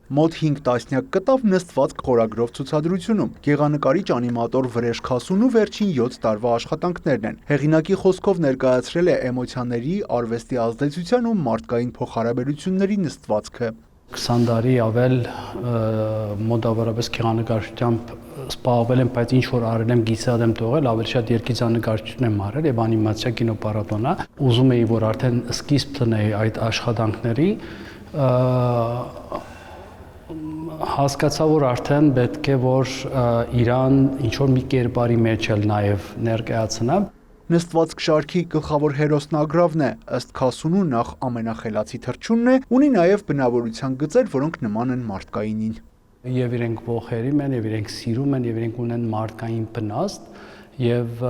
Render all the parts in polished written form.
Մոտ 5 տասնյակ կտավ նստվածք խորագրով ցուցադրությունում։ Գեղանկարիչ անիմատոր Վրեժ Քասունու վերջին 7 տարվա աշխատանքներն են։ Հեղինակի խոսքով ներկայացրել է էմոցիաների, արվեստի ազդեցության ու մարդկային փոխհարաբերությունների նստվածքը։ 20 տարի ավել մոտավորապես գեղանկարչությամբ սպառվել եմ, բայց ինչ որ արել եմ, գիծած եմ թողել, ավելի շատ երգիծանկարչություն եմ արել եւ անիմացիա կինոպարատոնա։ Ուզում էի, որ արդեն սկիզբ տնեի այդ աշխատանքների, հասկացա, որ արդեն պետք է որ իրան ինչ որ մի կերպարի մեջ էլ նաեւ ներկայացնեմ։ Նստվածք շարքի գլխավոր հերոսն Ագրավն է, ըստ Քասունու նախ ամենախելացի թռչունն է, ունի նաև բնավորության գծեր, որոնք նման են մարդկայինին։ Եվ իրենք ողերիմ են, եւ իրենք սիրում են, եւ իրենք ունեն մարդկային բնաստ, եւ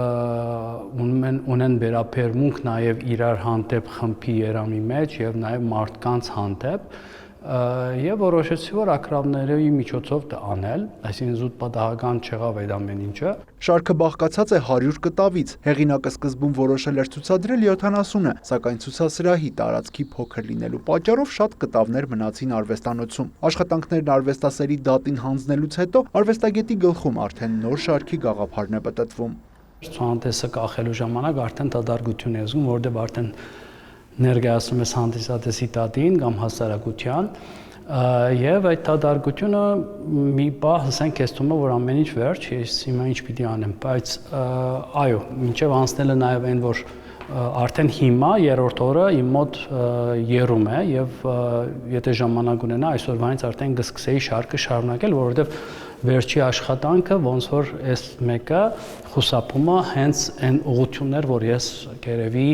ունեն վերաբերմունք նաև իրար հանդեպ խմբի երամի մեջ եւ նաև մարդկանց հանդեպ։ Եվ որոշեցի, որ ակրավների միջոցով դա անել, այսինքն զուտ պատահական չեղավ այդ ամեն ինչը։ Շարքը բաղկացած է 100 կտավից։ Հեղինակը սկզբում որոշել էր ցուցադրել 70-ը, սակայն ցուցասրահի տարածքի փոքր լինելու պատճառով շատ կտավներ մնացին արվեստանոցում։ Աշխատանքներն արվեստասերի դատին հանձնելուց հետո արվեստագետի գլխում արդեն նոր շարքի գաղափարն է պտտվում։ Ցուցահանդեսը կախելու ժամանակ արդեն դատարկություն է զգում, որտեղ արդեն ներկայացնում ես հանդիսատեսի դատին կամ հասարակության, եւ այդ դատարկությունը մի պահ ասենք ես թվում է, որ ամեն ինչ վերջ, ես հիմա ինչ պիտի անեմ, բայց այո, մինչեւ անցնելը նաեւ այն, որ արդեն հիմա երրորդ օրը իմ մոտ երում է եւ եթե ժամանակ ունենա այսօրվանից արդեն կսկսեի շարքը շարունակել, որովհետեւ վերջի աշխատանքը ոնց որ այս մեկը խուսափում է հենց այն ուղղություններ, որ ես երևի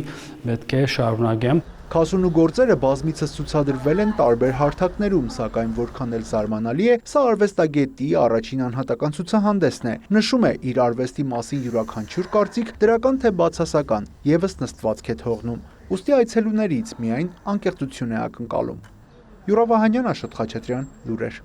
պետք է շարունակեմ։ Քասունու գործերը բազմիցս ցուցադրվել են տարբեր հարթակներում, սակայն որքան էլ զարմանալի է, սա արվեստագետի առաջին անհատական ցուցահանդեսն է։ Նշում է, իր արվեստի մասին յուրաքանչյուր կարծիք, դրական թե բացասական, եւս նստվածք է թողնում։ Ուստի այցելուներից միայն անկեղծություն է ակնկալում։ Յուրա Վահանյան, Աշոտ Խաչատրյան, լուրեր։